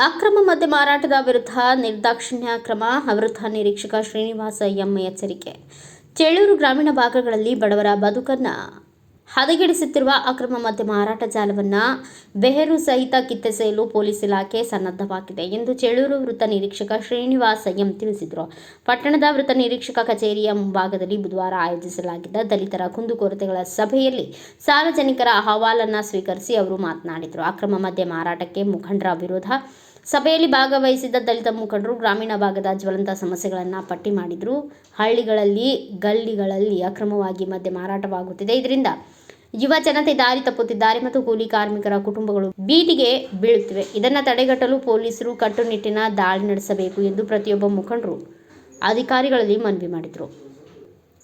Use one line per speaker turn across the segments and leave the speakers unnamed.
ಅಕ್ರಮ ಮದ್ಯ ಮಾರಾಟದ ವಿರುದ್ಧ ನಿರ್ದಾಕ್ಷಿಣ್ಯ ಕ್ರಮ ವೃತ್ತ ನಿರೀಕ್ಷಕ ಶ್ರೀನಿವಾಸ ಎಂ ಎಚ್ಚರಿಕೆ. ಚೇಳೂರು ಗ್ರಾಮೀಣ ಭಾಗಗಳಲ್ಲಿ ಬಡವರ ಬದುಕನ್ನು ಹದಗೆಡಿಸುತ್ತಿರುವ ಅಕ್ರಮ ಮದ್ಯ ಮಾರಾಟ ಜಾಲವನ್ನು ಬೇರು ಸಹಿತ ಕಿತ್ತೆಸೆಯಲು ಪೊಲೀಸ್ ಇಲಾಖೆ ಸನ್ನದ್ಧವಾಗಿದೆ ಎಂದು ಚೇಳೂರು ವೃತ್ತ ನಿರೀಕ್ಷಕ ಶ್ರೀನಿವಾಸ ಎಂ ತಿಳಿಸಿದರು. ಪಟ್ಟಣದ ವೃತ್ತ ನಿರೀಕ್ಷಕ ಕಚೇರಿಯ ಮುಂಭಾಗದಲ್ಲಿ ಬುಧವಾರ ಆಯೋಜಿಸಲಾಗಿದ್ದ ದಲಿತರ ಕುಂದುಕೊರತೆಗಳ ಸಭೆಯಲ್ಲಿ ಸಾರ್ವಜನಿಕರ ಅಹವಾಲನ್ನು ಸ್ವೀಕರಿಸಿ ಅವರು ಮಾತನಾಡಿದರು. ಅಕ್ರಮ ಮದ್ಯ ಮಾರಾಟಕ್ಕೆ ಮುಖಂಡರ ವಿರೋಧ. ಸಭೆಯಲ್ಲಿ ಭಾಗವಹಿಸಿದ್ದ ದಲಿತ ಮುಖಂಡರು ಗ್ರಾಮೀಣ ಭಾಗದ ಜ್ವಲಂತ ಸಮಸ್ಯೆಗಳನ್ನು ಪಟ್ಟಿ ಮಾಡಿದರು. ಹಳ್ಳಿಗಳಲ್ಲಿ ಗಲ್ಲಿಗಳಲ್ಲಿ ಅಕ್ರಮವಾಗಿ ಮದ್ಯ ಮಾರಾಟವಾಗುತ್ತಿದೆ. ಇದರಿಂದ ಯುವ ಜನತೆ ದಾರಿ ತಪ್ಪುತ್ತಿದ್ದಾರೆ ಮತ್ತು ಕೂಲಿ ಕಾರ್ಮಿಕರ ಕುಟುಂಬಗಳು ಬೀದಿಗೆ ಬೀಳುತ್ತಿವೆ. ಇದನ್ನು ತಡೆಗಟ್ಟಲು ಪೊಲೀಸರು ಕಟ್ಟುನಿಟ್ಟಿನ ದಾಳಿ ನಡೆಸಬೇಕು ಎಂದು ಪ್ರತಿಯೊಬ್ಬ ಮುಖಂಡರು ಅಧಿಕಾರಿಗಳಲ್ಲಿ ಮನವಿ ಮಾಡಿದರು.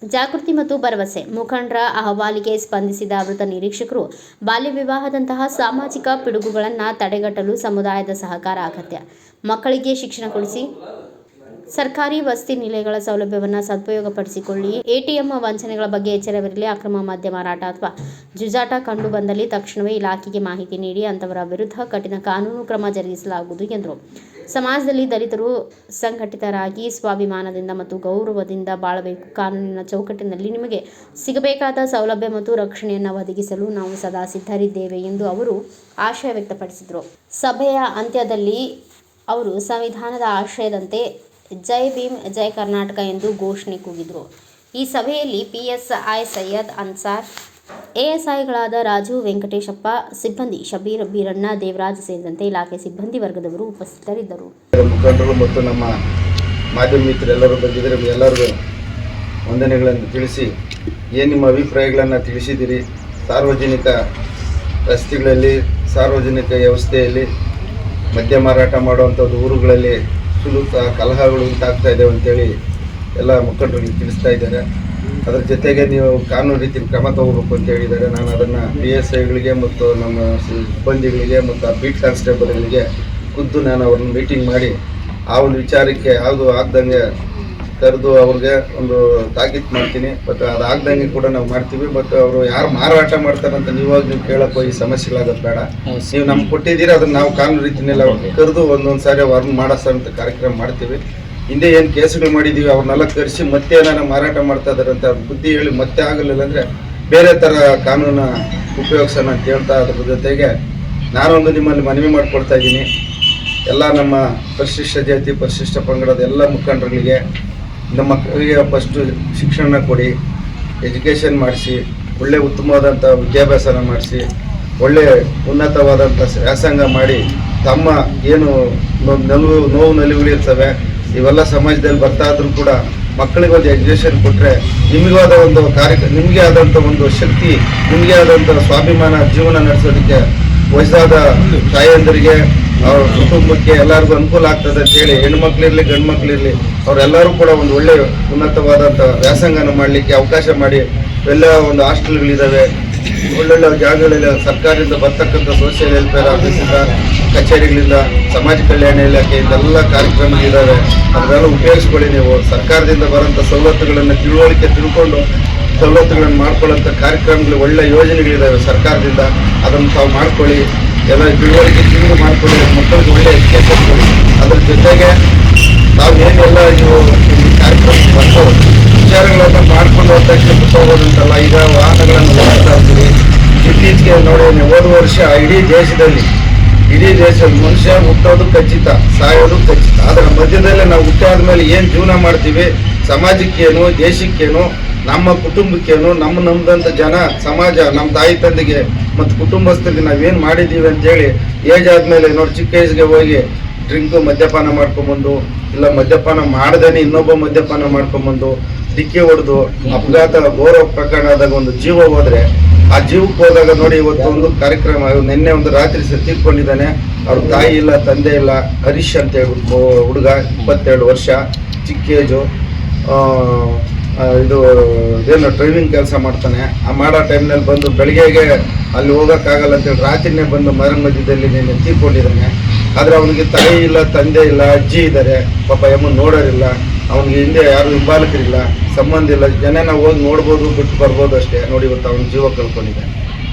ಜಾಗೃತಿ ಮತ್ತು ಭರವಸೆ. ಮುಖಂಡರ ಅಹವಾಲಿಗೆ ಸ್ಪಂದಿಸಿದ ವೃತ್ತ ನಿರೀಕ್ಷಕರು ಬಾಲ್ಯ ವಿವಾಹದಂತಹ ಸಾಮಾಜಿಕ ಪಿಡುಗುಗಳನ್ನು ತಡೆಗಟ್ಟಲು ಸಮುದಾಯದ ಸಹಕಾರ ಅಗತ್ಯ. ಮಕ್ಕಳಿಗೆ ಶಿಕ್ಷಣ ಕೊಡಿಸಿ, ಸರ್ಕಾರಿ ವಸತಿ ನಿಲಯಗಳ ಸೌಲಭ್ಯವನ್ನು ಸದುಪಯೋಗಪಡಿಸಿಕೊಳ್ಳಿ. ಎಟಿಎಂ ವಂಚನೆಗಳ ಬಗ್ಗೆ ಎಚ್ಚರವಿರಲಿ. ಅಕ್ರಮ ಮದ್ಯ ಮಾರಾಟ ಅಥವಾ ಜೂಜಾಟ ಕಂಡು ಬಂದಲ್ಲಿ ತಕ್ಷಣವೇ ಇಲಾಖೆಗೆ ಮಾಹಿತಿ ನೀಡಿ ಅಂತವರ ವಿರುದ್ಧ ಕಠಿಣ ಕಾನೂನು ಕ್ರಮ ಜರುಗಿಸಲಾಗುವುದು ಎಂದರು. ಸಮಾಜದಲ್ಲಿ ದಲಿತರು ಸಂಘಟಿತರಾಗಿ ಸ್ವಾಭಿಮಾನದಿಂದ ಮತ್ತು ಗೌರವದಿಂದ ಬಾಳಬೇಕು. ಕಾನೂನಿನ ಚೌಕಟ್ಟಿನಲ್ಲಿ ನಿಮಗೆ ಸಿಗಬೇಕಾದ ಸೌಲಭ್ಯ ಮತ್ತು ರಕ್ಷಣೆಯನ್ನು ಒದಗಿಸಲು ನಾವು ಸದಾ ಸಿದ್ಧರಿದ್ದೇವೆ ಎಂದು ಅವರು ಆಶಯ ವ್ಯಕ್ತಪಡಿಸಿದರು. ಸಭೆಯ ಅಂತ್ಯದಲ್ಲಿ ಅವರು ಸಂವಿಧಾನದ ಆಶಯದಂತೆ ಜೈ ಭೀಮ್ ಜೈ ಕರ್ನಾಟಕ ಎಂದು ಘೋಷಣೆ ಕೂಗಿದರು. ಈ ಸಭೆಯಲ್ಲಿ ಪಿಎಸ್ಐ ಸೈಯದ್ ಅನ್ಸಾರ್, ಎಎಸ್ಐಗಳಾದ ರಾಜು, ವೆಂಕಟೇಶಪ್ಪ, ಸಿಬ್ಬಂದಿ ಶಬೀರ್, ಬೀರಣ್ಣ, ದೇವರಾಜ್ ಸೇರಿದಂತೆ ಇಲಾಖೆ ಸಿಬ್ಬಂದಿ ವರ್ಗದವರು ಉಪಸ್ಥಿತರಿದ್ದರು.
ಮುಖಂಡರು ಮತ್ತು ನಮ್ಮ ಮಾಧ್ಯಮ ಮಿತ್ರರೆಲ್ಲರೂ ಬಂದಿದ್ದರೆ ಎಲ್ಲರಿಗೂ ವಂದನೆಗಳನ್ನು ತಿಳಿಸಿ, ಏನು ನಿಮ್ಮ ಅಭಿಪ್ರಾಯಗಳನ್ನು ತಿಳಿಸಿದ್ದೀರಿ. ಸಾರ್ವಜನಿಕ ರಸ್ತೆಗಳಲ್ಲಿ, ಸಾರ್ವಜನಿಕ ವ್ಯವಸ್ಥೆಯಲ್ಲಿ ಮದ್ಯ ಮಾರಾಟ ಮಾಡುವಂಥದ್ದು ಊರುಗಳಲ್ಲಿ ಸುಲುಕ ಕಲಹಗಳು ಉಂಟಾಗ್ತಾ ಇದ್ದಾವೆ ಅಂತೇಳಿ ಎಲ್ಲ ಮುಖಂಡರಿಗೆ ತಿಳಿಸ್ತಾ ಇದ್ದಾರೆ. ಅದರ ಜೊತೆಗೆ ನೀವು ಕಾನೂನು ರೀತಿ ಕ್ರಮ ತಗೋಬೇಕು ಅಂತ ಹೇಳಿದ್ದಾರೆ. ನಾನು ಅದನ್ನು PSIಗಳಿಗೆ ಮತ್ತು ನಮ್ಮ ಸಿಬ್ಬಂದಿಗಳಿಗೆ ಮತ್ತು ಆ ಬೀಟ್ ಕಾನ್ಸ್ಟೇಬಲ್ಗಳಿಗೆ ಖುದ್ದು ನಾನು ಅವ್ರನ್ನ ಮೀಟಿಂಗ್ ಮಾಡಿ ಆ ಒಂದು ವಿಚಾರಕ್ಕೆ ಯಾವುದು ಆಗ್ದಂಗೆ ಕರೆದು ಅವ್ರಿಗೆ ಒಂದು ತಾಕೀತು ಮಾಡ್ತೀನಿ. ಮತ್ತು ಅದು ಆಗ್ದಂಗೆ ಕೂಡ ನಾವು ಮಾಡ್ತೀವಿ. ಮತ್ತು ಅವರು ಯಾರು ಮಾರಾಟ ಮಾಡ್ತಾರಂತ ನೀವಾಗ ನೀವು ಕೇಳಕ್ಕೆ ಹೋಗಿ ಸಮಸ್ಯೆಗಳಾಗೋದು ಬೇಡ. ನೀವು ನಮ್ಗೆ ಕೊಟ್ಟಿದ್ದೀರಿ, ಅದನ್ನು ನಾವು ಕಾನೂನು ರೀತಿನೆಲ್ಲ ಕರೆದು ಒಂದೊಂದು ಸಾರಿ ಅವ್ರನ್ನ ಮಾಡಿಸೋಂಥ ಕಾರ್ಯಕ್ರಮ ಮಾಡ್ತೀವಿ. ಹಿಂದೆ ಏನು ಕೇಸುಗಳು ಮಾಡಿದ್ದೀವಿ ಅವ್ರನ್ನೆಲ್ಲ ಕರೆಸಿ ಮತ್ತೆ ಏನಾರ ಮಾರಾಟ ಮಾಡ್ತಾ ಇದ್ದಾರೆ ಅಂತ ಬುದ್ಧಿ ಹೇಳಿ ಮತ್ತೆ ಆಗಲಿಲ್ಲ ಅಂದರೆ ಬೇರೆ ಥರ ಕಾನೂನ ಉಪಯೋಗಿಸೋಣ ಅಂತ ಹೇಳ್ತಾ, ಅದ್ರ ಜೊತೆಗೆ ನಾನೊಂದು ನಿಮ್ಮಲ್ಲಿ ಮನವಿ ಮಾಡಿಕೊಡ್ತಾ ಇದ್ದೀನಿ. ಎಲ್ಲ ನಮ್ಮ ಪರಿಶಿಷ್ಟ ಜಾತಿ ಪರಿಶಿಷ್ಟ ಪಂಗಡದ ಎಲ್ಲ ಮುಖಂಡರುಗಳಿಗೆ ನಮ್ಮ ಮಕ್ಕಳಿಗೆ ಫಸ್ಟು ಶಿಕ್ಷಣ ಕೊಡಿ, ಎಜುಕೇಷನ್ ಮಾಡಿಸಿ, ಒಳ್ಳೆ ಉತ್ತಮವಾದಂಥ ವಿದ್ಯಾಭ್ಯಾಸನ ಮಾಡಿಸಿ, ಒಳ್ಳೆ ಉನ್ನತವಾದಂಥ ವ್ಯಾಸಂಗ ಮಾಡಿ, ತಮ್ಮ ಏನು ನೋವು ನಲಿವುಗಳಿರ್ತವೆ ಇವೆಲ್ಲ ಸಮಾಜದಲ್ಲಿ ಬರ್ತಾ ಇದ್ರೂ ಕೂಡ ಮಕ್ಕಳಿಗೆ ಒಂದು ಎಜುಕೇಷನ್ ಕೊಟ್ಟರೆ ನಿಮಗೂ ಆದ ಒಂದು ನಿಮಗೆ ಆದಂಥ ಒಂದು ಶಕ್ತಿ, ನಿಮಗೆ ಆದಂಥ ಸ್ವಾಭಿಮಾನ ಜೀವನ ನಡೆಸೋದಕ್ಕೆ ವಯಸ್ಸಾದ ತಾಯಂದರಿಗೆ ಅವ್ರ ಕುಟುಂಬಕ್ಕೆ ಎಲ್ಲರಿಗೂ ಅನುಕೂಲ ಆಗ್ತದೆ ಅಂತೇಳಿ ಹೆಣ್ಮಕ್ಳಿರಲಿ ಗಂಡು ಮಕ್ಕಳಿರಲಿ ಅವರೆಲ್ಲರೂ ಕೂಡ ಒಂದು ಒಳ್ಳೆ ಉನ್ನತವಾದಂಥ ವ್ಯಾಸಂಗನ ಮಾಡಲಿಕ್ಕೆ ಅವಕಾಶ ಮಾಡಿ, ಎಲ್ಲ ಒಂದು ಹಾಸ್ಟೆಲ್ಗಳಿದ್ದಾವೆ, ಒಳ್ಳೊಳ್ಳೆ ಜಾಗಗಳಲ್ಲಿ ಸರ್ಕಾರದಿಂದ ಬರ್ತಕ್ಕಂಥ ಸೋಷಿಯಲ್ ವೆಲ್ಫೇರ್ ಆಫೀಸಿಂದ, ಕಚೇರಿಗಳಿಂದ, ಸಮಾಜ ಕಲ್ಯಾಣ ಇಲಾಖೆ ಇದೆಲ್ಲ ಕಾರ್ಯಕ್ರಮಗಳಿದ್ದಾವೆ. ಅದನ್ನೆಲ್ಲ ಉಪಯೋಗಿಸ್ಕೊಳ್ಳಿ. ನೀವು ಸರ್ಕಾರದಿಂದ ಬರೋಂಥ ಸವಲತ್ತುಗಳನ್ನು ತಿಳ್ಕೊಂಡು ಸವಲತ್ತುಗಳನ್ನು ಮಾಡ್ಕೊಳ್ಳೋಂಥ ಕಾರ್ಯಕ್ರಮಗಳು, ಒಳ್ಳೆ ಯೋಜನೆಗಳಿದ್ದಾವೆ ಸರ್ಕಾರದಿಂದ, ಅದನ್ನು ತಾವು ಮಾಡ್ಕೊಳ್ಳಿ. ಎಲ್ಲ ತಿಳುವಳಿಕೆ ಮಾಡ್ಕೊಳ್ಳಿ, ಮಕ್ಕಳಿಗೆ ಒಳ್ಳೆ ಎಜುಕೇಷನ್ ಕೊಡಿ. ಅದ್ರ ಜೊತೆಗೆ ನಾವು ಏನೆಲ್ಲ ನೀವು ಕಾರ್ಯಕ್ರಮ ಬಂದು ವಿಚಾರಗಳನ್ನು ಮಾಡ್ಕೊಂಡು ಹೋದ ತಕ್ಷಣ ಹೋಗೋದಂತಲ್ಲ. ಈಗ ವಾಹನಗಳನ್ನು ಓಡಿಸ್ತಾ ಇರ್ತೀವಿ. ಇತ್ತೀಚೆಗೆ ನೋಡಿ, ಹೋದ ವರ್ಷ ಇಡೀ ದೇಶದಲ್ಲಿ ಮನುಷ್ಯ ಹುಟ್ಟೋದು ಖಚಿತ, ಸಾಯೋದು ಖಚಿತ. ಅದರ ಮಧ್ಯದಲ್ಲೇ ನಾವು ಹುಟ್ಟಾದ ಮೇಲೆ ಏನು ಜೀವನ ಮಾಡ್ತೀವಿ, ಸಮಾಜಕ್ಕೇನು, ದೇಶಕ್ಕೇನು, ನಮ್ಮ ಕುಟುಂಬಕ್ಕೇನು, ನಮ್ಮದಂಥ ಜನ ಸಮಾಜ, ನಮ್ಮ ತಾಯಿ ತಂದೆಗೆ ಮತ್ತು ಕುಟುಂಬಸ್ಥರಿಗೆ ನಾವೇನು ಮಾಡಿದ್ದೀವಿ ಅಂತೇಳಿ ಏಜ್ ಆದಮೇಲೆ ನೋಡಿ, ಚಿಕ್ಕ ಏಜ್ಗೆ ಹೋಗಿ ಡ್ರಿಂಕು ಮದ್ಯಪಾನ ಮಾಡ್ಕೊಂಬಂದು, ಇಲ್ಲ ಮದ್ಯಪಾನ ಮಾಡ್ದೇನೆ ಇನ್ನೊಬ್ಬ ಮದ್ಯಪಾನ ಮಾಡ್ಕೊಂಬಂದು ಡಿಕ್ಕಿ ಹೊಡೆದು ಅಪಘಾತ ಗೌರವ ಪ್ರಕರಣ ಆದಾಗ ಒಂದು ಜೀವ ಹೋದರೆ, ಆ ಜೀವಕ್ಕೆ ಹೋದಾಗ ನೋಡಿ ಇವತ್ತು ಒಂದು ಕಾರ್ಯಕ್ರಮ, ನಿನ್ನೆ ಒಂದು ರಾತ್ರಿ ತೀರ್ಕೊಂಡಿದ್ದಾನೆ. ಅವ್ರ ತಾಯಿ ಇಲ್ಲ, ತಂದೆ ಇಲ್ಲ. ಹರೀಶ್ ಅಂತ ಹೇಳ್ಬಿಟ್ಟು ಹುಡುಗ, 22 ವರ್ಷ, ಚಿಕ್ಕ ಏಜು. ಇದೇನು ಡ್ರೈವಿಂಗ್ ಕೆಲಸ ಮಾಡ್ತಾನೆ. ಆ ಮಾಡೋ ಟೈಮ್ನಲ್ಲಿ ಬಂದು ಬೆಳಗ್ಗೆಗೆ ಅಲ್ಲಿ ಹೋಗೋಕ್ಕಾಗಲ್ಲ ಅಂತೇಳಿ ರಾತ್ರಿನೇ ಬಂದು ಮರ ಮಧ್ಯದಲ್ಲಿ ನಿನ್ನೆ ತೀರ್ಕೊಂಡಿದ್ದಾನೆ. ಆದರೆ ಅವನಿಗೆ ತಾಯಿ ಇಲ್ಲ, ತಂದೆ ಇಲ್ಲ, ಅಜ್ಜಿ ಇದ್ದಾರೆ. ಪಾಪ ಎಮ್ಮನ್ನು ನೋಡೋರಿಲ್ಲ. ಅವನಿಗೆ ಹಿಂದೆ ಯಾರು ಹಿಂಬಾಲಕರಿಲ್ಲ, ಸಂಬಂಧ ಇಲ್ಲ. ಜನ ಹೋಗಿ ನೋಡ್ಬೋದು, ಬಿಟ್ಟು ಬರ್ಬೋದು ಅಷ್ಟೇ. ನೋಡಿ ಇವತ್ತು ಅವನ ಜೀವ ಕಳ್ಕೊಂಡಿದ್ದಾನೆ.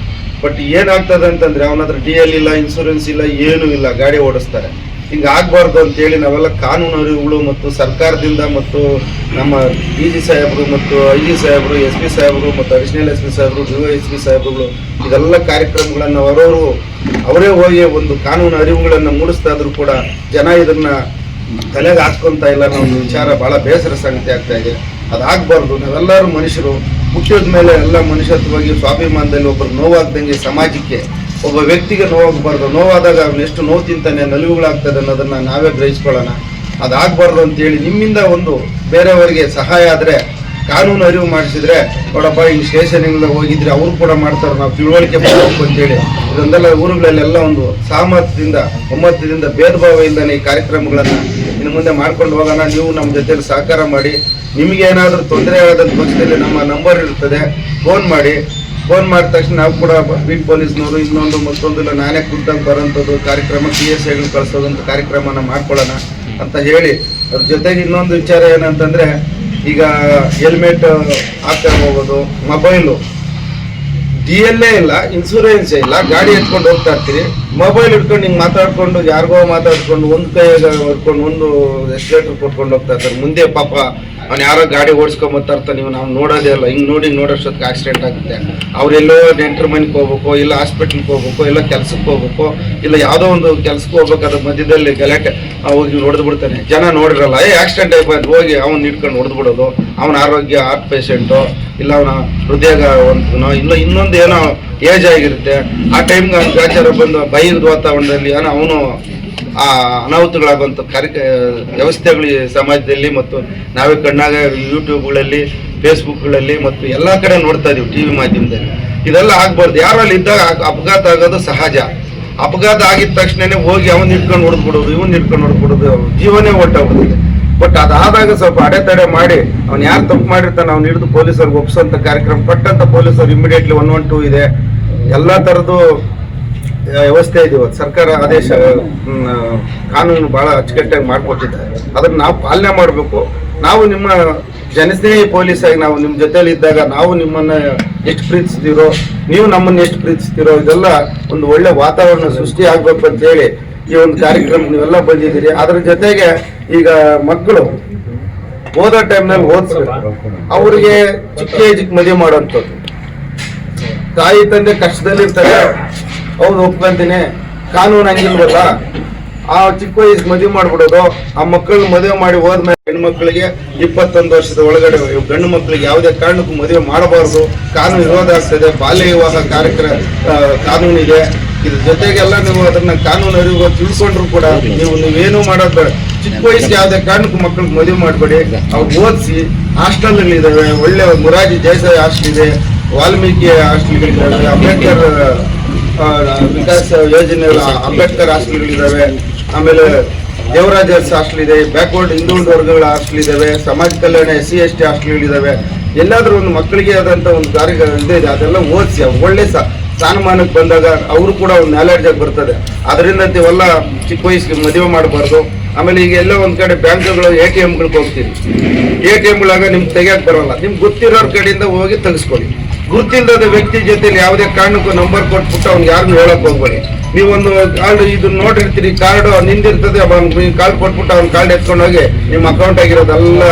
ಬಟ್ ಏನಾಗ್ತದೆ ಅಂತಂದರೆ ಅವನ ಹತ್ರ DL ಇಲ್ಲ, ಇನ್ಶೂರೆನ್ಸ್ ಇಲ್ಲ, ಏನೂ ಇಲ್ಲ, ಗಾಡಿ ಓಡಿಸ್ತಾರೆ. ಹಿಂಗೆ ಆಗಬಾರ್ದು ಅಂತೇಳಿ ನಾವೆಲ್ಲ ಕಾನೂನು ಅರಿವುಗಳು ಮತ್ತು ಸರ್ಕಾರದಿಂದ ಮತ್ತು ನಮ್ಮ DG ಸಾಹೇಬರು ಮತ್ತು IG ಸಾಹೇಬರು, SP ಸಾಹೇಬರು ಮತ್ತು ಅಡಿಷನಲ್ SP ಸಾಹೇಬರು, DYSP ಸಾಹೇಬರುಗಳು ಇದೆಲ್ಲ ಕಾರ್ಯಕ್ರಮಗಳನ್ನು ಅವರೇ ಹೋಗಿ ಒಂದು ಕಾನೂನು ಅರಿವುಗಳನ್ನು ಮೂಡಿಸ್ತಾ ಇದ್ರು ಕೂಡ ಜನ ಇದನ್ನ ತಲೆಗೆ ಹಾಕ್ಕೊಂತ ಇಲ್ಲ ಅನ್ನೋ ಒಂದು ವಿಚಾರ ಭಾಳ ಬೇಸರ ಸಂಗತಿ ಆಗ್ತಾ ಇದೆ. ಅದಾಗಬಾರ್ದು. ನಾವೆಲ್ಲರೂ ಮನುಷ್ಯರು, ಹುಟ್ಟಿದ ಮೇಲೆ ಎಲ್ಲ ಮನುಷ್ಯತ್ವವಾಗಿ ಸ್ವಾಭಿಮಾನದಲ್ಲಿ ಒಬ್ಬರು ನೋವಾಗ್ದಂಗೆ ಸಮಾಜಕ್ಕೆ ಒಬ್ಬ ವ್ಯಕ್ತಿಗೆ ನೋವಾಗಬಾರ್ದು. ನೋವಾದಾಗ ಅವನು ಎಷ್ಟು ನೋವು ತಿಂತಾನೆ, ನಲಿವುಗಳಾಗ್ತದೆ ಅನ್ನೋದನ್ನ ನಾವೇ ಗ್ರಹಿಸ್ಕೊಳ್ಳೋಣ. ಅದಾಗಬಾರ್ದು ಅಂತೇಳಿ ನಿಮ್ಮಿಂದ ಒಂದು ಬೇರೆಯವರಿಗೆ ಸಹಾಯ ಆದರೆ, ಕಾನೂನು ಅರಿವು ಮಾಡಿಸಿದ್ರೆ, ನೋಡಪ್ಪ ಹಿಂಗೆ ಸ್ಟೇಷನಿಂದ ಹೋಗಿದ್ರೆ ಅವರು ಕೂಡ ಮಾಡ್ತಾರೆ, ನಾವು ತಿಳುವಳಿಕೆ ಮಾಡಬೇಕು ಅಂತೇಳಿ ಇದೊಂದೆಲ್ಲ ಊರುಗಳಲ್ಲೆಲ್ಲ ಒಂದು ಒಮ್ಮತದಿಂದ ಭೇದ ಭಾವ ಇಲ್ಲದೆ ಈ ಕಾರ್ಯಕ್ರಮಗಳನ್ನು ಇನ್ನು ಮುಂದೆ ಮಾಡ್ಕೊಂಡು ಹೋಗೋಣ. ನೀವು ನಮ್ಮ ಜೊತೆಲಿ ಸಹಕಾರ ಮಾಡಿ. ನಿಮಗೆ ಏನಾದರೂ ತೊಂದರೆ ಆಗೋದಂಥ ಪಕ್ಷದಲ್ಲಿ ನಮ್ಮ ನಂಬರ್ ಇರ್ತದೆ, ಫೋನ್ ಮಾಡಿದ ತಕ್ಷಣ ನಾವು ಕೂಡ ಬೀಟ್ ಪೊಲೀಸ್ನವರು ಇನ್ನೊಂದು ಮತ್ತೊಂದು ಇಲ್ಲ ನಾನೇ ಖುದ್ದಾಗಿ ಬರೋಂಥದ್ದು ಕಾರ್ಯಕ್ರಮ PSIಗಳು ಕಳಿಸೋದಂಥ ಕಾರ್ಯಕ್ರಮನ ಮಾಡ್ಕೊಳ್ಳೋಣ ಅಂತ ಹೇಳಿ, ಅದ್ರ ಜೊತೆಗೆ ಇನ್ನೊಂದು ವಿಚಾರ ಏನಂತಂದರೆ, ಈಗ ಹೆಲ್ಮೆಟ್ ಹಾಕ್ತಾ ಹೋಗೋದು, ಮೊಬೈಲು DLA ಇಲ್ಲ, ಇನ್ಸೂರೆನ್ಸ್ ಇಲ್ಲ, ಗಾಡಿ ಎತ್ಕೊಂಡು ಹೋಗ್ತಾ ಇರ್ತೀರಿ, ಮೊಬೈಲ್ ಇಟ್ಕೊಂಡು ಹಿಂಗೆ ಮಾತಾಡ್ಕೊಂಡು ಯಾರಿಗೋ ಮಾತಾಡ್ಕೊಂಡು ಒಂದು ಕೈಯಾಗ ಹೊಡ್ಕೊಂಡು ಒಂದು ಎಕ್ಸ್ಲೇಟರ್ ಕೊಟ್ಕೊಂಡು ಹೋಗ್ತಾ ಇರ್ತಾರೆ. ಮುಂದೆ ಪಾಪ ಅವ್ನು ಯಾರೋ ಗಾಡಿ ಓಡಿಸ್ಕೊಂಬತ್ತಾ ಇರ್ತಾನೆ, ನೀವು ನಾವು ನೋಡೋದೇ ಇಲ್ಲ. ಹಿಂಗೆ ನೋಡೋಷ್ಟೊತ್ತಿಗೆ ಆಕ್ಸಿಡೆಂಟ್ ಆಗುತ್ತೆ. ಅವರೆಲ್ಲೋ ನೆಂಟರ ಮನೆಗೆ ಹೋಗ್ಬೇಕು, ಇಲ್ಲ ಹಾಸ್ಪಿಟ್ಲಿಗೆ ಹೋಗ್ಬೇಕು, ಇಲ್ಲ ಕೆಲ್ಸಕ್ಕೆ ಹೋಗ್ಬೇಕು, ಇಲ್ಲ ಯಾವುದೋ ಒಂದು ಕೆಲ್ಸಕ್ಕೆ ಹೋಗ್ಬೇಕಾದ್ರೆ ಮಧ್ಯದಲ್ಲಿ ಗಲಾಟೆ ಹೋಗಿ ಹೊಡೆದು ಬಿಡ್ತಾನೆ. ಜನ ನೋಡಿರಲ್ಲ, ಆಕ್ಸಿಡೆಂಟ್ ಆಯ್ತು ಹೋಗಿ ಅವ್ನು ಹಿಡ್ಕೊಂಡು ಹೊಡೆದು ಬಿಡೋದು. ಅವನ ಆರೋಗ್ಯ ಹಾರ್ಟ್ ಪೇಷೆಂಟು, ಇಲ್ಲ ಅವನ ಹೃದಯ ಇಲ್ಲ ಇನ್ನೊಂದು ಏನೋ ಏಜ್ ಆಗಿರುತ್ತೆ. ಆ ಟೈಮ್ಗೆ ಅವ್ನು ಗಾಚಾರ ಬಂದು ಭಯದ ವಾತಾವರಣದಲ್ಲಿ ಏನೋ ಅವನು ಆ ಅನಾಹುತಗಳಾಗುವಂಥ ವ್ಯವಸ್ಥೆಗಳು ಈ ಸಮಾಜದಲ್ಲಿ ಮತ್ತು ನಾವೇ ಕಣ್ಣಾಗ ಯೂಟ್ಯೂಬ್ಗಳಲ್ಲಿ, ಫೇಸ್ಬುಕ್ಗಳಲ್ಲಿ ಮತ್ತು ಎಲ್ಲ ಕಡೆ ನೋಡ್ತಾ ಇದೀವಿ, TV ಮಾಧ್ಯಮದಲ್ಲಿ. ಇದೆಲ್ಲ ಆಗ್ಬಾರ್ದು. ಯಾರಲ್ಲಿ ಇದ್ದಾಗ ಅಪಘಾತ ಆಗೋದು ಸಹಜ. ಅಪಘಾತ ಆಗಿದ ತಕ್ಷಣನೇ ಹೋಗಿ ಅವನ್ನ ಇಟ್ಕೊಂಡು ಹೊಡೆದ್ಬಿಡೋದು, ಇವನ್ನ ಇಟ್ಕೊಂಡು ಹೊಡೆದ್ಬಿಡೋದು, ಜೀವನೇ ಹೊಟ್ಟೋಗ್ಬಿಡುತ್ತೆ. ಬಟ್ ಅದಾದಾಗ ಸ್ವಲ್ಪ ಅಡೆತಡೆ ಮಾಡಿ ಅವ್ನು ಯಾರು ತಪ್ಪು ಮಾಡಿರ್ತಾನೆ ಅವ್ನು ಹಿಡಿದು ಪೊಲೀಸರಿಗೆ ಒಪ್ಪಿಸೋಂಥ ಕಾರ್ಯಕ್ರಮ ಪಟ್ಟಂತ ಪೊಲೀಸರು ಇಮಿಡಿಯೇಟ್ಲಿ 112 ಇದೆ, ಎಲ್ಲ ಥರದ್ದು ವ್ಯವಸ್ಥೆ ಇದೆ. ಸರ್ಕಾರ ಆದೇಶ ಕಾನೂನು ಬಹಳ ಅಚ್ಚುಕಟ್ಟಾಗಿ ಮಾಡಿಕೊಟ್ಟಿದ್ದಾರೆ. ಅದನ್ನು ನಾವು ಪಾಲನೆ ಮಾಡಬೇಕು. ನಾವು ನಿಮ್ಮ ಜನಸ್ನೇಹಿ ಪೊಲೀಸ್ ಆಗಿ ನಾವು ನಿಮ್ಮ ಜೊತೆಲಿ ಇದ್ದಾಗ ನಾವು ನಿಮ್ಮನ್ನ ಎಷ್ಟು ಪ್ರೀತಿಸ್ತೀರೋ, ನೀವು ನಮ್ಮನ್ನು ಎಷ್ಟು ಪ್ರೀತಿಸ್ತೀರೋ, ಇದೆಲ್ಲ ಒಂದು ಒಳ್ಳೆ ವಾತಾವರಣ ಸೃಷ್ಟಿ ಆಗ್ಬೇಕು ಅಂತ ಹೇಳಿ ಈ ಒಂದು ಕಾರ್ಯಕ್ರಮ ನೀವೆಲ್ಲ ಬಂದಿದ್ದೀರಿ. ಅದ್ರ ಜೊತೆಗೆ ಈಗ ಮಕ್ಕಳು ಓದೋ ಟೈಮ್ನಲ್ಲಿ ಓದಿಸ್ಬೇಕು. ಅವರಿಗೆ ಚಿಕ್ಕ ಏಜಿಗೆ ಮದುವೆ ಮಾಡೋಂಥದ್ದು. ತಾಯಿ ತಂದೆ ಕಷ್ಟದಲ್ಲಿರ್ತಾರೆ, ಹೌದು ಒಪ್ಕೊಂತೀನಿ, ಕಾನೂನು ಹಂಗಿಲ್ವಲ್ಲ, ಆ ಚಿಕ್ಕ ವಯಸ್ಸಿಗೆ ಮದುವೆ ಮಾಡ್ಬಿಡೋದು. ಆ ಮಕ್ಕಳನ್ನ ಮದುವೆ ಮಾಡಿ ಹೋದ್ಮೇಲೆ ಹೆಣ್ಮಕ್ಳಿಗೆ 21 ವರ್ಷದ ಒಳಗಡೆ ಗಂಡು ಮಕ್ಕಳಿಗೆ ಯಾವುದೇ ಕಾರಣಕ್ಕೂ ಮದುವೆ ಮಾಡಬಾರ್ದು, ಕಾನೂನು ವಿರೋಧ ಆಗ್ತದೆ. ಬಾಲ್ಯ ವಿವಾಹ ಕಾನೂನಿದೆ. ಇದ್ರ ಜೊತೆಗೆಲ್ಲ ನೀವು ಅದನ್ನ ಕಾನೂನು ಅರಿವು ತಿಳ್ಕೊಂಡ್ರು ಕೂಡ ನೀವೇನು ಮಾಡೋದು ಬೇಡ. ಚಿಕ್ಕ ವಯಸ್ಸಿಗೆ ಯಾವುದೇ ಕಾರಣಕ್ಕೂ ಮಕ್ಕಳಿಗೆ ಮದುವೆ ಮಾಡಬೇಡಿ. ಅವ್ರು ಓದಿಸಿ, ಹಾಸ್ಟೆಲ್ಗಳಿದ್ದಾವೆ, ಒಳ್ಳೆ ಮುರಾರ್ಜಿ ದೇಸಾಯಿ ಹಾಸ್ಟೆಲ್ ಇದೆ, ವಾಲ್ಮೀಕಿ ಹಾಸ್ಟೆಲ್ಗಳಿದ್ದಾವೆ, ಅಂಬೇಡ್ಕರ್ ವಿಕಾಸ ಯೋಜನೆ ಅಂಬೇಡ್ಕರ್ ಹಾಸ್ಟೆಲ್ಗಳಿದ್ದಾವೆ, ಆಮೇಲೆ ದೇವರಾಜ ಹಾಸ್ಟೆಲ್ ಇದೆ, ಬ್ಯಾಕ್ವರ್ಡ್ ಹಿಂದುಳಿದ ವರ್ಗಗಳ ಹಾಸ್ಟೆಲ್ ಇದಾವೆ, ಸಮಾಜ ಕಲ್ಯಾಣ SC ST ಹಾಸ್ಟೆಲ್ಗಳಿದ್ದಾವೆ. ಎಲ್ಲಾದ್ರೂ ಒಂದು ಮಕ್ಕಳಿಗೆ ಆದಂಥ ಒಂದು ಕಾರ್ಯ ಇದೆ, ಅದೆಲ್ಲ ಓದಿಸಿ ಅವ್ರು ಒಳ್ಳೆ ಸ್ಥಾನಮಾನಕ್ಕೆ ಬಂದಾಗ ಅವರು ಕೂಡ ಒಂದು ನಾಲೆಡ್ಜ್ ಆಗಿ ಬರ್ತದೆ. ಅದರಿಂದ ಇವೆಲ್ಲ ಚಿಕ್ಕ ವಯಸ್ಸಿಗೆ ಮದುವೆ ಮಾಡಬಾರ್ದು. ಆಮೇಲೆ ಈಗ ಎಲ್ಲ ಒಂದ್ ಕಡೆ ಬ್ಯಾಂಕ್ಗಳು ATMಗಳಿಗೆ ಹೋಗ್ತೀರಿ, ATMಗಳಾಗ ನಿಮ್ಗೆ ತೆಗಿಯಕ್ಕೆ ಬರೋಲ್ಲ. ನಿಮ್ಗೆ ಗೊತ್ತಿರೋರ ಕಡೆಯಿಂದ ಹೋಗಿ ತೆಗಿಸ್ಕೊಳ್ಳಿ. ಗುರುತಿಲ್ಲದ ವ್ಯಕ್ತಿ ಜೊತೆಲಿ ಯಾವುದೇ ಕಾರಣಕ್ಕೂ ನಂಬರ್ ಕೊಟ್ಬಿಟ್ಟು ಅವ್ನಿಗೆ ಯಾರನ್ನು ಹೇಳಕ್ ಹೋಗ್ಬೇಡಿ. ನೀವೊಂದು ಕಾರ್ಡ್ ಇದನ್ನ ನೋಡಿರ್ತೀರಿ, ಕಾರ್ಡು ನಿಂದಿರ್ತದೆ, ಕಾರ್ಡ್ ಕೊಟ್ಬಿಟ್ಟು ಅವ್ನ ಕಾರ್ಡ್ ಎತ್ಕೊಂಡು ಹೋಗಿ ನಿಮ್ಮ ಅಕೌಂಟ್ ಆಗಿರೋದೆಲ್ಲ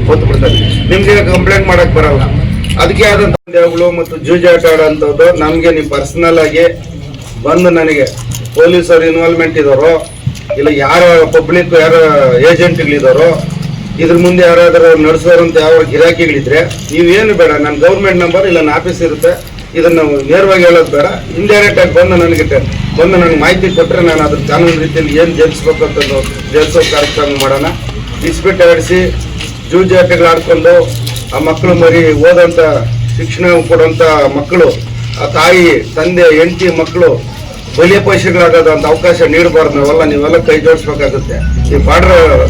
ಹೊತ್ತು ಬಿಡ್ತಾರೆ. ನಿಮ್ಗೆ ಕಂಪ್ಲೇಂಟ್ ಮಾಡಕ್ ಬರಲ್ಲ. ಅದಕ್ಕೆ ಆದಂತ ಪಂದ್ಯಗಳು ಮತ್ತು ಜೂಜಾಟ ಆಡೋಂಥದ್ದು ನಮ್ಗೆ ನೀವು ಪರ್ಸನಲ್ ಆಗಿ ಬಂದು ನನಗೆ ಪೊಲೀಸರು ಇನ್ವಾಲ್ವ್ಮೆಂಟ್ ಇದಾರೋ, ಇಲ್ಲ ಯಾರ ಪಬ್ಲಿಕ್ ಯಾರ ಏಜೆಂಟ್ಗಳಿದಾರೋ, ಇದ್ರ ಮುಂದೆ ಯಾರಾದ್ರೂ ನಡೆಸೋರಂತ ಯಾವ ಗಿರಾಕಿಗಳಿದ್ರೆ ನೀವೇನು ಬೇಡ, ನನ್ನ ಗೌರ್ಮೆಂಟ್ ನಂಬರ್ ಇಲ್ಲ ನನ್ನ ಆಫೀಸ್ ಇರುತ್ತೆ, ಇದನ್ನ ನೇರವಾಗಿ ಹೇಳೋದು ಬೇಡ. ಇಂಡೈರೆಕ್ಟ್ ಆಗಿ ಬಂದು ನನಗೆ ಮಾಹಿತಿ ಕೊಟ್ಟರೆ ನಾನು ಅದ್ರ ಕಾನೂನು ರೀತಿಯಲ್ಲಿ ಏನು ಜಯಿಸ್ಬೇಕಂತ ಜಯಿಸೋ ಕಾರ್ಯಕ್ರಮ ಮಾಡೋಣ. ಇಸ್ಬಿಟ್ ಆಡಿಸಿ ಜೂಜಾಟಗಳು ಆಡ್ಕೊಂಡು ಆ ಮಕ್ಕಳು ಮರಿ ಓದಂತ ಶಿಕ್ಷಣ ಕೊಡುವಂತ ಮಕ್ಕಳು, ಆ ತಾಯಿ ತಂದೆ ಹೆಂಡತಿ ಮಕ್ಕಳು ಬಲಿಯ ಪೈಸೆಗಳಾಗೋದು ಅಂತ ಅವಕಾಶ ನೀಡಬಾರ್ದು. ನೀವೆಲ್ಲ ಕೈ ಜೋಡಿಸ್ಬೇಕಾಗುತ್ತೆ. ಈ ಬಾರ್ಡರ್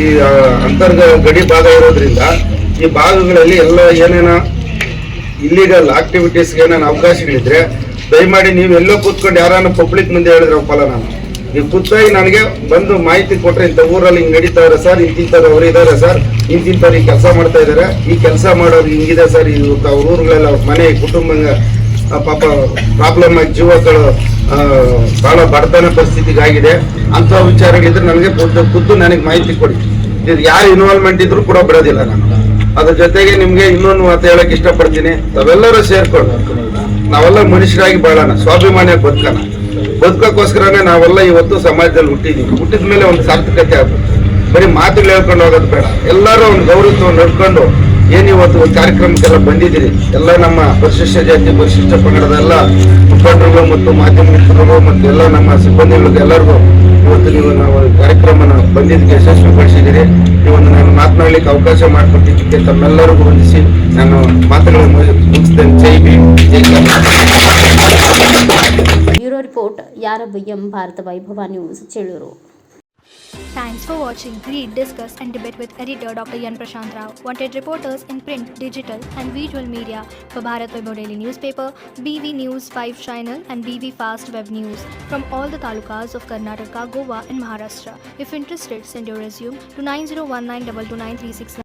ಈ ಗಡಿ ಭಾಗ ಇರೋದ್ರಿಂದ ಈ ಭಾಗಗಳಲ್ಲಿ ಎಲ್ಲ ಏನೇನೋ ಇಲ್ಲಿಗಲ್ ಆಕ್ಟಿವಿಟೀಸ್ಗೆ ಏನೇನು ಅವಕಾಶಗಳಿದ್ರೆ ದಯಮಾಡಿ ನೀವು ಎಲ್ಲೋ ಕೂತ್ಕೊಂಡು ಯಾರನ್ನ ಪಬ್ಲಿಕ್ ಮುಂದೆ ಹೇಳಿದ್ರೆ ಒಪ್ಪಲ್ಲ. ನೀವು ಕೂತಾಗಿ ನನಗೆ ಬಂದು ಮಾಹಿತಿ ಕೊಟ್ಟರೆ ಇಂಥ ಊರಲ್ಲಿ ಹಿಂಗೆ ನಡೀತಾವ್ರೆ ಸರ್, ಇಂತಿಂಥವ್ರು ಅವರು ಇದ್ದಾರೆ ಸರ್, ಇಂತಿಂಥವ್ರು ಈ ಕೆಲಸ ಮಾಡ್ತಾ ಇದ್ದಾರೆ, ಈ ಕೆಲಸ ಮಾಡೋರು ಹಿಂಗಿದೆ ಸರ್, ಇದು ಅವ್ರ ಊರುಗಳೆಲ್ಲ ಅವ್ರ ಮನೆ ಕುಟುಂಬ ಪಾಪ ಪ್ರಾಬ್ಲಮ್ ಆಗಿ ಜೀವಗಳು ಬಹಳ ಬಡತನ ಪರಿಸ್ಥಿತಿಗಾಗಿದೆ. ಅಂಥ ವಿಚಾರಗಳಿದ್ರೆ ನನಗೆ ಖುದ್ದು ನನಗೆ ಮಾಹಿತಿ ಕೊಡಿ. ಇದು ಯಾರು ಇನ್ವಾಲ್ವ್ಮೆಂಟ್ ಇದ್ರು ಕೂಡ ಬಿಡೋದಿಲ್ಲ ನಾನು. ಅದ್ರ ಜೊತೆಗೆ ನಿಮ್ಗೆ ಇನ್ನೊಂದು ಮಾತು ಹೇಳಕ್ ಇಷ್ಟಪಡ್ತೀನಿ. ತಾವೆಲ್ಲರೂ ಸೇರ್ಕೊಂಡು ನಾವೆಲ್ಲ ಮನುಷ್ಯರಾಗಿ ಬಾಳೋಣ, ಸ್ವಾಭಿಮಾನಿಯಾಗಿ ಬದುಕೋಕ್ಕೋಸ್ಕರನೇ ನಾವೆಲ್ಲ ಇವತ್ತು ಸಮಾಜದಲ್ಲಿ ಹುಟ್ಟಿದೀವಿ. ಹುಟ್ಟಿದ ಮೇಲೆ ಒಂದು ಸಾರ್ಥಕತೆ ಆಗ್ಬೇಕು. ಬರೀ ಮಾತುಗಳು ಹೇಳ್ಕೊಂಡು ಹೋಗೋದು ಬೇಡ. ಎಲ್ಲರೂ ಒಂದು ಗೌರವವನ್ನು ನಡ್ಕೊಂಡು ಏನಿವತ್ತು ಕಾರ್ಯಕ್ರಮಕ್ಕೆಲ್ಲ ಬಂದಿದ್ದೀರಿ, ಎಲ್ಲ ನಮ್ಮ ಪರಿಶಿಷ್ಟ ಜಾತಿ ಪರಿಶಿಷ್ಟ ಪಂಗಡದ ಎಲ್ಲ ಮುಖಂಡರು ಮತ್ತು ಮಾಧ್ಯಮ ಮಿತ್ರರು ಮತ್ತು ಎಲ್ಲ ನಮ್ಮ ಸಿಬ್ಬಂದಿಗಳಿಗೆ ಎಲ್ಲರಿಗೂ ಇವತ್ತು ನೀವು ನಾವು ಕಾರ್ಯಕ್ರಮನ ಬಂದಿದ್ದಕ್ಕೆ ಯಶಸ್ವಿಗೊಳಿಸಿದ್ದೀರಿ. ಇವತ್ತು ನಾನು ಮಾತನಾಡಲಿಕ್ಕೆ ಅವಕಾಶ ಮಾಡಿಕೊಟ್ಟಿದ್ದಕ್ಕೆ ತಮ್ಮೆಲ್ಲರಿಗೂ ವಂದಿಸಿ ನಾನು ಮಾತುಗಳನ್ನು ಮುಗಿಸ್ತೇನೆ. ಜೈ ಭೀಮ್, ಜೈ ಕರ್ನಾಟಕ.
ಬ್ಯೂರೋ ರಿಪೋರ್ಟ್ ಯಾರಬಯ್ಯಂ, Bharata Vaibhava news, Chelur.
Thanks for watching. Read, discuss and debate with editor Dr. Yan Prashant Rao. Wanted reporters in print, digital and visual media for Bharat Vaibhav Daily Newspaper, BV News 5 Channel and BV Fast Web News from all the talukas of Karnataka, Goa and Maharashtra. If interested, send your resume to 9019229369.